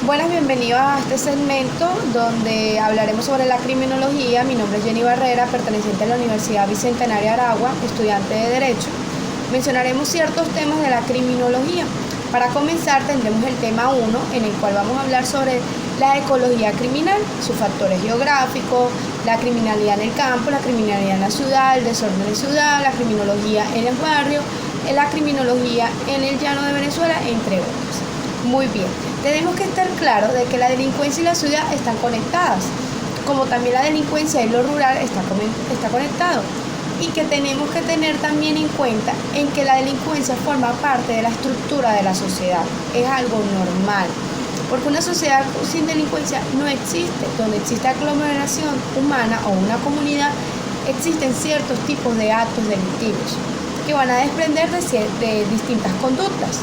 Buenas, bienvenidos a este segmento donde hablaremos sobre la criminología. Mi nombre es Jenny Barrera, perteneciente a la Universidad Bicentenaria Aragua, estudiante de Derecho. Mencionaremos ciertos temas de la criminología. Para comenzar tendremos el tema 1, en el cual vamos a hablar sobre la ecología criminal, sus factores geográficos, la criminalidad en el campo, la criminalidad en la ciudad, el desorden en la ciudad, la criminología en el barrio, la criminología en el llano de Venezuela, entre otros. Muy bien, tenemos que estar claros de que la delincuencia y la ciudad están conectadas, como también la delincuencia y lo rural está conectado, y que tenemos que tener también en cuenta en que la delincuencia forma parte de la estructura de la sociedad, es algo normal, porque una sociedad sin delincuencia no existe. Donde existe aglomeración humana o una comunidad, existen ciertos tipos de actos delictivos que van a desprender de distintas conductas.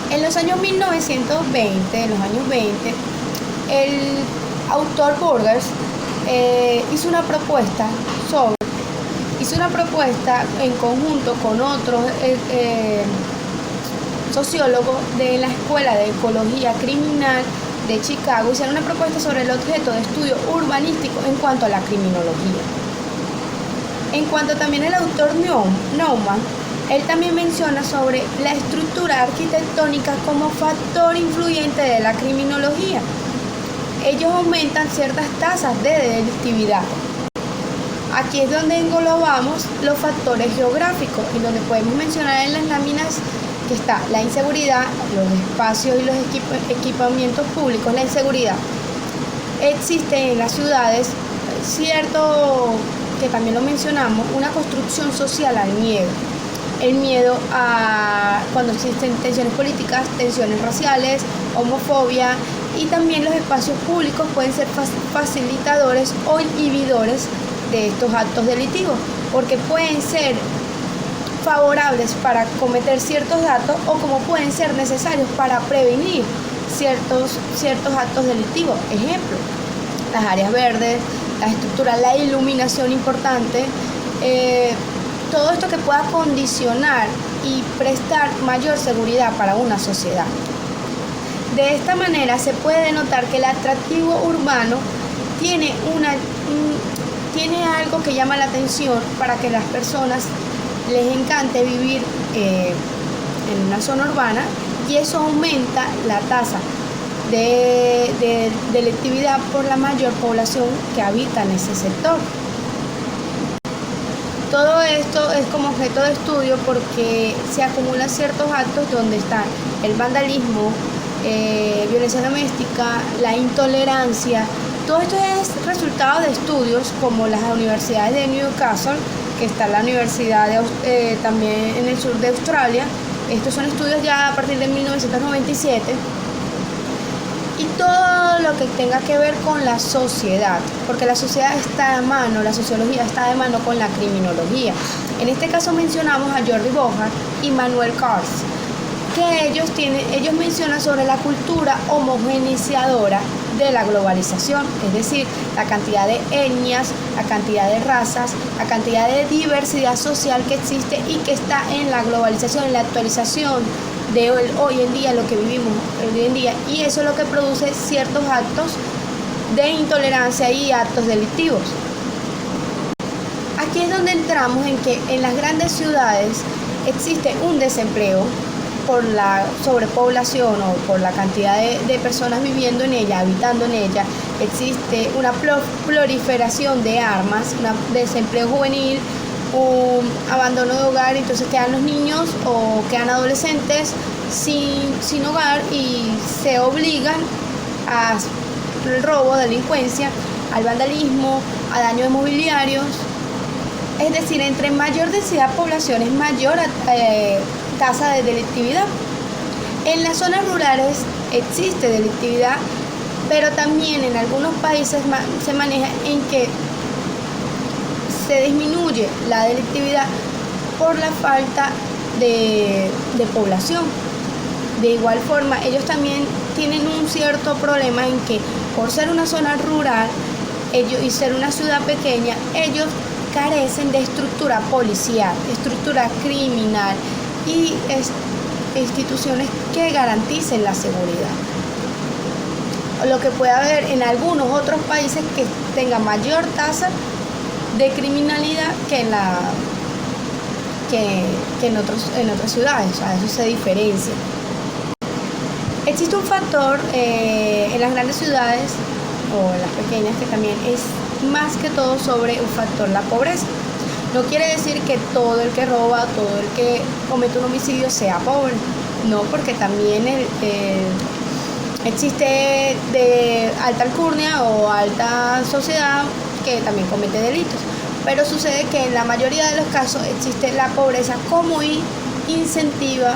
En los años 1920, el autor Burgers hizo una propuesta en conjunto con otros sociólogos de la Escuela de Ecología Criminal de Chicago. Hicieron una propuesta sobre el objeto de estudio urbanístico en cuanto a la criminología. En cuanto también el autor Neumann, él también menciona sobre la estructura arquitectónica como factor influyente de la criminología. Ellos aumentan ciertas tasas de delictividad. Aquí es donde englobamos los factores geográficos, en donde podemos mencionar en las láminas que está la inseguridad, los espacios y los equipamientos públicos. La inseguridad existe en las ciudades, cierto que también lo mencionamos, una construcción social al miedo. El miedo a cuando existen tensiones políticas, tensiones raciales, homofobia, y también los espacios públicos pueden ser facilitadores o inhibidores de estos actos delictivos, porque pueden ser favorables para cometer ciertos actos o como pueden ser necesarios para prevenir ciertos actos delictivos. Ejemplo, las áreas verdes, la estructura, la iluminación importante, todo esto que pueda condicionar y prestar mayor seguridad para una sociedad. De esta manera se puede denotar que el atractivo urbano tiene algo que llama la atención para que las personas les encante vivir en una zona urbana, y eso aumenta la tasa de delictividad por la mayor población que habita en ese sector. Todo esto es como objeto de estudio porque se acumulan ciertos actos donde están el vandalismo, violencia doméstica, la intolerancia. Todo esto es resultado de estudios como las universidades de Newcastle, que está la universidad también en el sur de Australia. Estos son estudios ya a partir de 1997. Y todo lo que tenga que ver con la sociedad, porque la sociedad está de mano, la sociología está de mano con la criminología. En este caso mencionamos a Jordi Bojar y Manuel Kars, que ellos mencionan sobre la cultura homogeneizadora de la globalización, es decir, la cantidad de etnias, la cantidad de razas, la cantidad de diversidad social que existe y que está en la globalización, en la actualización de hoy en día, lo que vivimos hoy en día, y eso es lo que produce ciertos actos de intolerancia y actos delictivos. Aquí es donde entramos en que en las grandes ciudades existe un desempleo por la sobrepoblación o por la cantidad de personas viviendo en ella, habitando en ella. Existe una proliferación de armas, un desempleo juvenil, un abandono de hogar, entonces quedan los niños o quedan adolescentes sin hogar y se obligan al robo, delincuencia, al vandalismo, a daños mobiliarios. Es decir, entre mayor densidad de población es mayor tasa de delictividad. En las zonas rurales existe delictividad, pero también en algunos países se maneja en que se disminuye la delictividad por la falta de población. De igual forma, ellos también tienen un cierto problema en que por ser una zona rural y ser una ciudad pequeña, ellos carecen de estructura policial, estructura criminal y instituciones que garanticen la seguridad. lo que puede haber en algunos otros países que tengan mayor tasa de criminalidad que en otras ciudades. O sea, eso se diferencia. Existe un factor en las grandes ciudades o en las pequeñas que también es más que todo sobre un factor, la pobreza. No quiere decir que todo el que roba, todo el que comete un homicidio sea pobre. No, porque también existe de alta alcurnia o alta sociedad que también comete delitos. Pero sucede que en la mayoría de los casos existe la pobreza como incentiva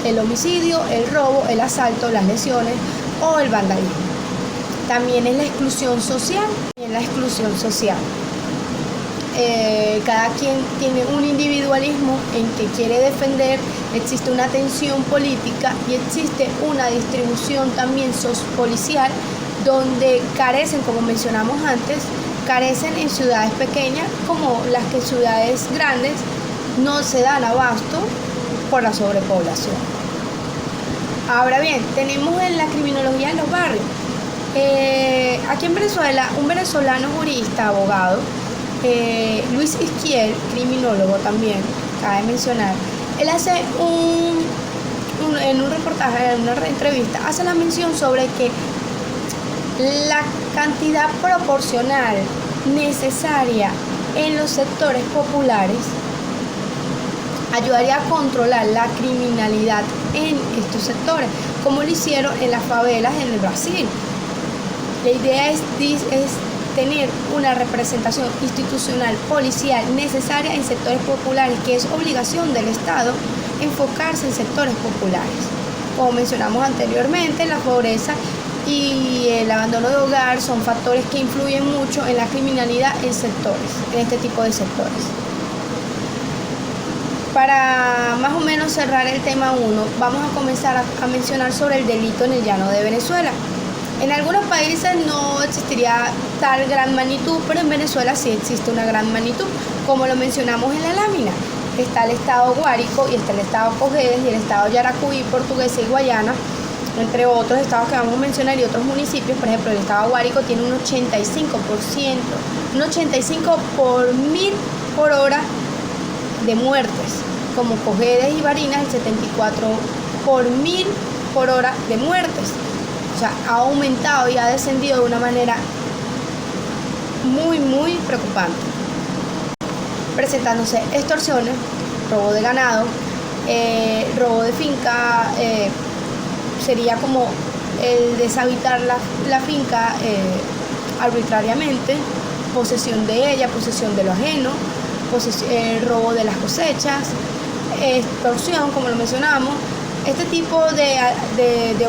el homicidio, el robo, el asalto, las lesiones o el vandalismo. También es la exclusión social. Cada quien tiene un individualismo en que quiere defender, existe una tensión política y existe una distribución también policial donde carecen, como mencionamos antes, carecen en ciudades pequeñas como las que en ciudades grandes no se dan abasto por la sobrepoblación. Ahora bien, tenemos en la criminología en los barrios. Aquí en Venezuela, un venezolano jurista, abogado, Luis Isquiel, criminólogo también, cabe mencionar, él hace en un reportaje, en una entrevista, hace la mención sobre que la cantidad proporcional necesaria en los sectores populares ayudaría a controlar la criminalidad en estos sectores, como lo hicieron en las favelas en el Brasil. La idea es tener una representación institucional policial necesaria en sectores populares, que es obligación del Estado enfocarse en sectores populares. Como mencionamos anteriormente, la pobreza y el abandono de hogar son factores que influyen mucho en la criminalidad en este tipo de sectores. Para más o menos cerrar el tema 1, vamos a comenzar a mencionar sobre el delito en el llano de Venezuela. En algunos países no existiría tal gran magnitud, pero en Venezuela sí existe una gran magnitud, como lo mencionamos en la lámina. Está el estado Guárico y está el estado Cojedes y el estado Yaracuy, Portuguesa y Guayana, entre otros estados que vamos a mencionar y otros municipios. Por ejemplo, el estado Guárico tiene un 85 por 1000 por hora de muertes, como Cojedes y Barinas el 74 por 1000 por hora de muertes. O sea, ha aumentado y ha descendido de una manera muy, muy preocupante, presentándose extorsiones, robo de ganado, robo de finca, sería como el deshabitar la finca arbitrariamente, posesión de ella, posesión de lo ajeno, robo de las cosechas, extorsión, como lo mencionamos. Este tipo de